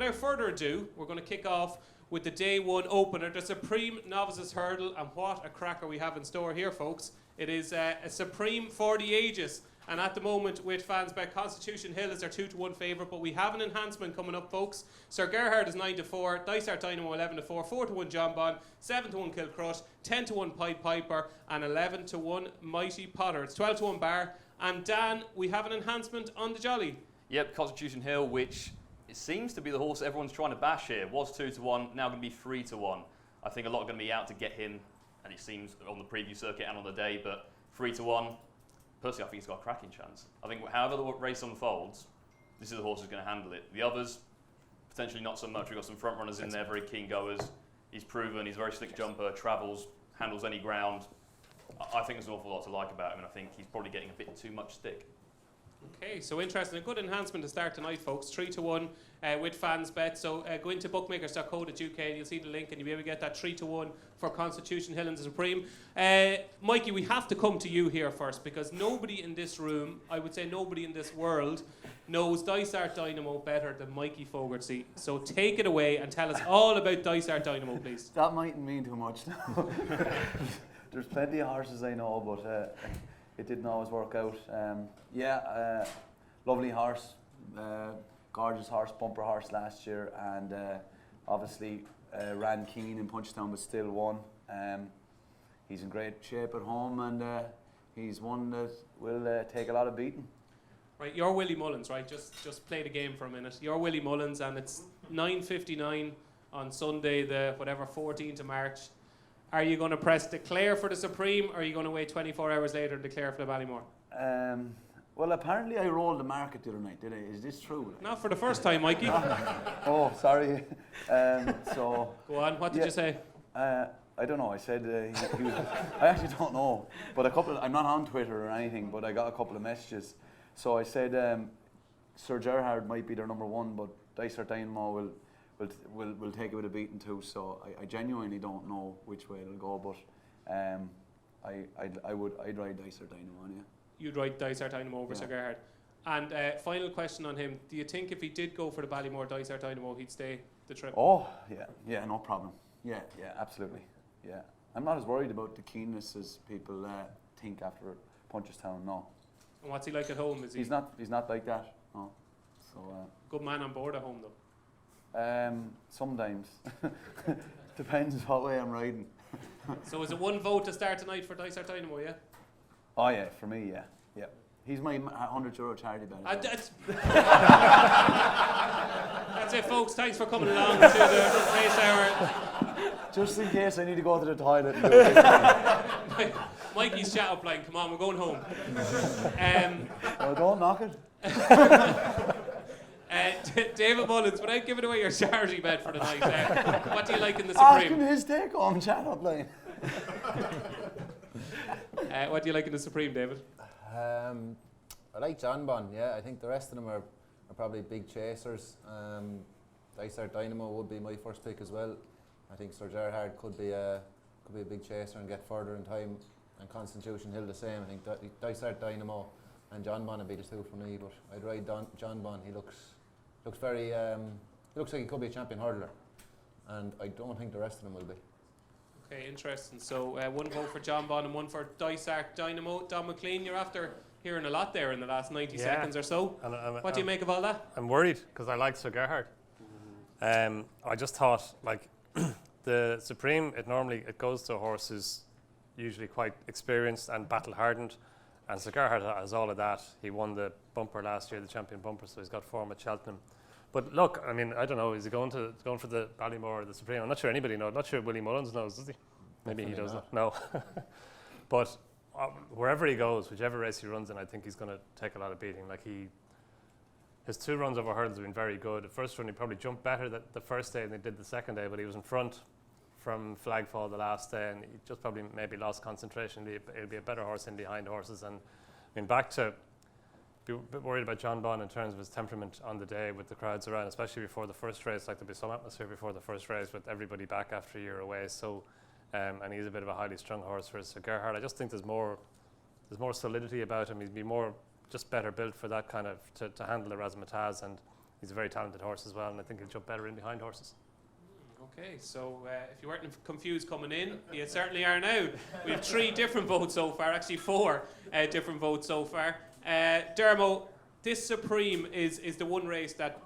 without further ado, we're going to kick off with the day one opener, the Supreme Novices Hurdle, and what a cracker we have in store here, folks. It is a Supreme for the ages, and at the moment with FansBet, Constitution Hill is their 2-1 favourite, but we have an enhancement coming up, folks. Sir Gerhard is 9-4, Dysart Dynamo 11-4, 4-1 John Bond, 7-1 Kilcrush, 10-1 Pied Piper, and 11-1 Mighty Potter. It's 12-1 Bar. And Dan, we have an enhancement on the Jolly. Yep, Constitution Hill, which it seems to be the horse everyone's trying to bash here. Was 2-1, now going to be 3-1. I think a lot are going to be out to get him, and it seems on the preview circuit and on the day, but 3-1, personally I think he's got a cracking chance. I think however the race unfolds, this is the horse who's going to handle it. The others, potentially not so much. We've got some front runners in there, very keen goers. He's proven, he's a very slick jumper, travels, handles any ground. I think there's an awful lot to like about him, and I think he's probably getting a bit too much stick. Okay, so interesting. A good enhancement to start tonight, folks. 3-1 with FansBet. So go into bookmakers.co.uk and you'll see the link and you'll be able to get that 3-1 for Constitution Hill and the Supreme. Mikey, we have to come to you here first because nobody in this room, I would say nobody in this world, knows Dysart Dynamo better than Mikey Fogarty. So take it away and tell us all about Dysart Dynamo, please. That mightn't mean too much now. There's plenty of horses I know, but it didn't always work out. Lovely horse, gorgeous horse, bumper horse last year, and obviously ran keen in Punchestown, but still won. He's in great shape at home, and he's one that will take a lot of beating. Right, you're Willie Mullins, right? Just play the game for a minute. You're Willie Mullins, and it's 9:59 on Sunday, the 14th of March. Are you going to press declare for the Supreme, or are you going to wait 24 hours later and declare for the Ballymore? Well, apparently I rolled the market the other night, did I? Is this true? Not for the first time, Mikey. Oh, sorry. So go on. What did you say? I don't know. I said he was. I actually don't know. But I'm not on Twitter or anything. But I got a couple of messages. So I said Sir Gerhard might be their number one, but Dysart Dynamo will take it with a beating too. So I genuinely don't know which way it'll go. But I'd ride Dysart Dynamo on, yeah. You'd ride Dysart Dynamo over Sir Gerhard. And final question on him. Do you think if he did go for the Ballymore Dysart Dynamo, he'd stay the trip? Oh, yeah, no problem. Yeah, absolutely. Yeah. I'm not as worried about the keenness as people think after Punchestown, no. And what's he like at home? Is he? He's not like that, no. So good man on board at home, though? Sometimes. Depends what way I'm riding. So is it one vote to start tonight for Dysart Dynamo, yeah? Oh yeah, for me, yeah. He's my €100 charity bet. That's it, folks. Thanks for coming along to the race hour. Just in case I need to go to the toilet and do it. Mikey's chat up line. Come on, we're going home. Well, don't knock it. David Mullins, without giving away your charity bet for the night, what do you like in the Ask Supreme? him his take on chat up line. What do you like in the Supreme, David? I like John Bond, yeah. I think the rest of them are probably big chasers. Dysart Dynamo would be my first pick as well. I think Sir Gerhard could be a big chaser and get further in time, and Constitution Hill the same. I think Dysart Dynamo and John Bond would be the two for me, but I'd ride John Bond. He looks very he looks like he could be a champion hurdler, and I don't think the rest of them will be. Okay, interesting. So one vote for John Bond and one for Dysart Dynamo. Donn McClean, you're after hearing a lot there in the last 90 seconds or so. What do you make of all that? I'm worried because I like Sir Gerhard. I just thought, like, the Supreme, it goes to a horse who's usually quite experienced and battle hardened, and Sir Gerhard has all of that. He won the bumper last year, the champion bumper, so he's got form at Cheltenham. But look, I mean, I don't know. Is he going for the Ballymore or the Supreme? I'm not sure anybody knows. I'm not sure Willie Mullins knows, does he? Maybe he doesn't. No. But wherever he goes, whichever race he runs in, I think he's going to take a lot of beating. Like his 2 runs over hurdles have been very good. The first run he probably jumped better the first day than he did the second day, but he was in front from Flagfall the last day, and he just probably maybe lost concentration. It'll be a better horse in behind horses, and I mean back to. Be a bit worried about John Bond in terms of his temperament on the day with the crowds around, especially before the first race. Like there'll be some atmosphere before the first race with everybody back after a year away. So, and he's a bit of a highly strung horse for Sir Gerhard. I just think there's more solidity about him. He'd be more just better built for that kind of to handle the razzmatazz. And he's a very talented horse as well, and I think he'll jump better in behind horses. Okay, so if you weren't confused coming in, you certainly are now. We have 3 different votes so far, actually 4 different votes so far. Dermo, this Supreme is the one race that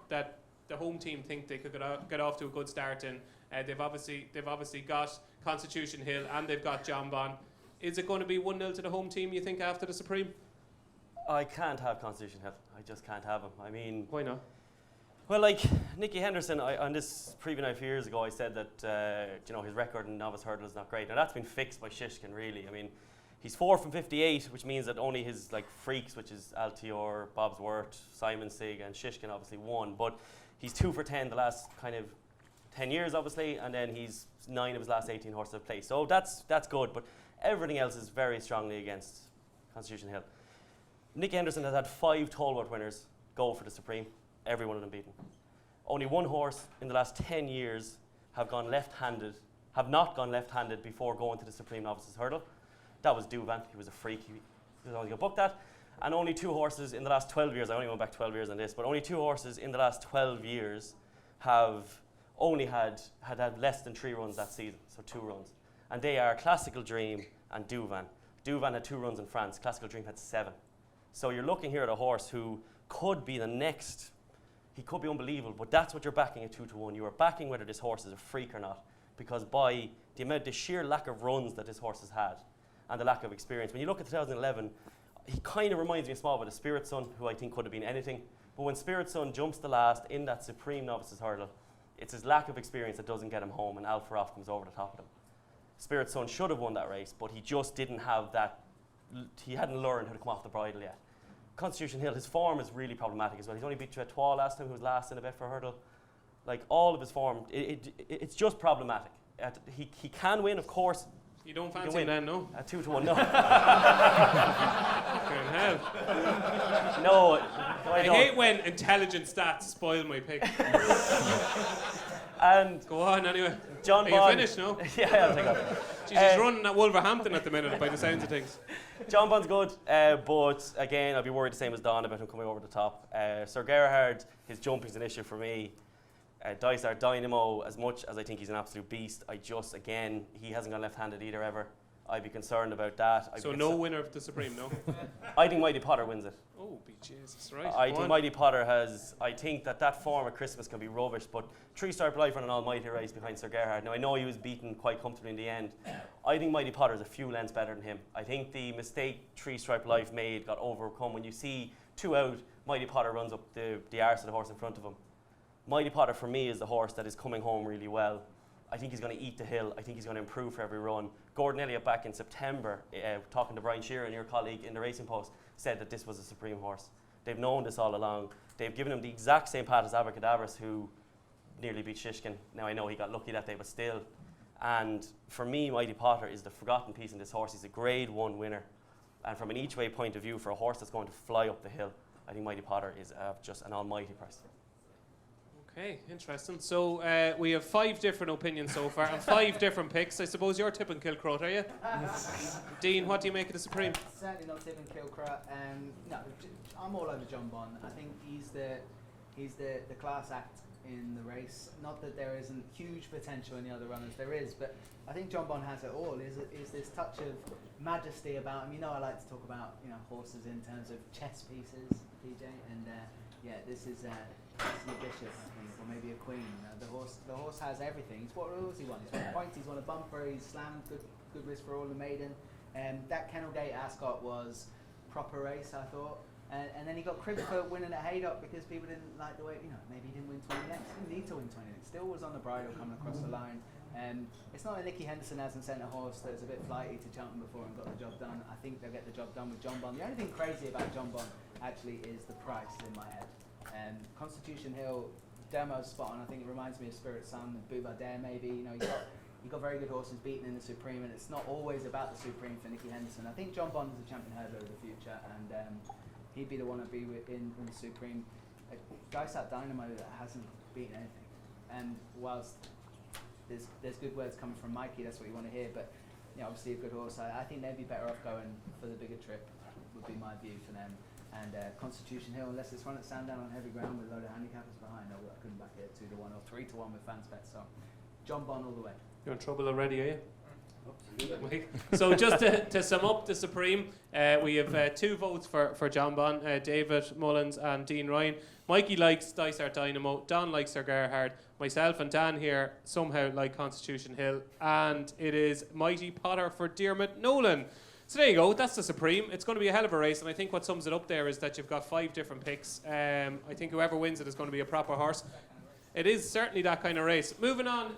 the home team think they could get off to a good start in. They've obviously got Constitution Hill and they've got John Bon. Is it going to be 1-0 to the home team, you think, after the Supreme? I can't have Constitution Hill. I just can't have him. I mean, why not? Well, like Nicky Henderson, on this preview night a few years ago, I said that his record in novice hurdle is not great. Now that's been fixed by Shishkin, really. I mean, he's 4 from 58, which means that only his freaks, which is Altior, Bobsworth, Simon Sig, and Shishkin, obviously won. But he's 2 for 10 the last kind of 10 years, obviously, and then he's 9 of his last 18 horses have placed. So that's good. But everything else is very strongly against Constitution Hill. Nicky Henderson has had 5 Talbot winners go for the Supreme. Every one of them beaten. Only one horse in the last 10 years have not gone left-handed before going to the Supreme Novices Hurdle. That was Duvan. He was a freak. He was only going to book that. And only 2 horses in the last 12 years, I only went back 12 years on this, but only 2 horses in the last 12 years have only had less than 3 runs that season, so 2 runs. And they are Classical Dream and Duvan. Duvan had 2 runs in France. Classical Dream had 7. So you're looking here at a horse who could be the next. He could be unbelievable, but that's what you're backing at 2-1. You are backing whether this horse is a freak or not, because by the sheer lack of runs that this horse has had, and the lack of experience. When you look at 2011, he kind of reminds me a small bit of Spirit Sun, who I think could have been anything. But when Spirit Sun jumps the last in that Supreme Novices Hurdle, it's his lack of experience that doesn't get him home, and Alfaroff comes over the top of him. Spirit Sun should have won that race, but he just didn't have that. He hadn't learned how to come off the bridle yet. Constitution Hill, his form is really problematic as well. He's only beat Tretois last time, who was last in a bet for a hurdle. Like, all of his form, it's just problematic. He can win, of course. You don't fancy him then, no? At 2-1, no. Fucking hell. No, I hate when intelligent stats spoil my pick. And go on anyway. John Are Bond. you finished, no? Yeah, I'll take that. He's running at Wolverhampton at the minute by the sounds of things. John Bond's good, but again, I'd be worried the same as Don about him coming over the top. Sir Gerhard, his jumping's an issue for me. Dysart Dynamo, as much as I think he's an absolute beast, he hasn't gone left-handed either ever. I'd be concerned about that. So no winner of the Supreme, no? I think Mighty Potter wins it. Oh, be Jesus, right. I think Mighty Potter has, I think that form at Christmas can be rubbish, but 3-Stripe Life on an almighty race behind Sir Gerhard. Now, I know he was beaten quite comfortably in the end. I think Mighty Potter is a few lengths better than him. I think the mistake 3-Stripe Life made got overcome. When you see 2 out, Mighty Potter runs up the arse of the horse in front of him. Mighty Potter, for me, is the horse that is coming home really well. I think he's going to eat the hill. I think he's going to improve for every run. Gordon Elliott back in September, talking to Brian Shearer, your colleague in the Racing Post, said that this was a Supreme horse. They've known this all along. They've given him the exact same path as Abracadabras, who nearly beat Shishkin. Now, I know he got lucky that day, but still. And for me, Mighty Potter is the forgotten piece in this horse. He's a Grade 1 winner. And from an each-way point of view, for a horse that's going to fly up the hill, I think Mighty Potter is just an almighty price. Okay, interesting. So we have 5 different opinions so far and 5 different picks. I suppose you're tipping Kilcroat, are you? Dean, what do you make of the Supreme? Certainly not tipping Kilcroat. No, I'm all over John Bon. I think he's the class act in the race. Not that there isn't huge potential in the other runners, there is, but I think John Bon has it all. Is this touch of majesty about him? You know, I like to talk about horses in terms of chess pieces, PJ, and this is a bishop, I think, or maybe a queen. The horse has everything. What rules he won? He's won points. He's won a bumper. He's slammed. Good risk for all the maiden. That Kennelgate Ascot was proper race, I thought. And then he got cribbed for winning at Haydock because people didn't like the way, maybe he didn't win 20 lengths. He didn't need to win 20 lengths. Still was on the bridle coming across the line. It's not that Nicky Henderson hasn't sent a horse that was a bit flighty to Cheltenham before and got the job done. I think they'll get the job done with John Bon. The only thing crazy about John Bon actually is the price in my head. Constitution Hill, Dermo's spot on. I think it reminds me of Spirit Sun, Boubardere maybe. You've got very good horses beaten in the Supreme, and it's not always about the Supreme for Nicky Henderson. I think John Bond is a champion hurdler of the future, and he'd be the one to be in the Supreme. Dysart Dynamo that hasn't beaten anything, and whilst there's good words coming from Mikey, that's what you want to hear. But obviously a good horse. I think they'd be better off going for the bigger trip. Would be my view for them. And Constitution Hill, unless it's run at Sandown on heavy ground with a load of handicappers behind, I couldn't back it 2 to 1 or 3 to 1 with FansBet. So John Bond all the way. You're in trouble already, are you? So just to sum up the Supreme, we have 2 votes for John Bond, David Mullins and Dean Ryan. Mikey likes Dysart Dynamo, Don likes Sir Gerhard, myself and Dan here somehow like Constitution Hill, and it is Mighty Potter for Diarmuid Nolan. So there you go, that's the Supreme. It's going to be a hell of a race, and I think what sums it up there is that you've got 5 different picks. I think whoever wins it is going to be a proper horse. It is certainly that kind of race. Moving on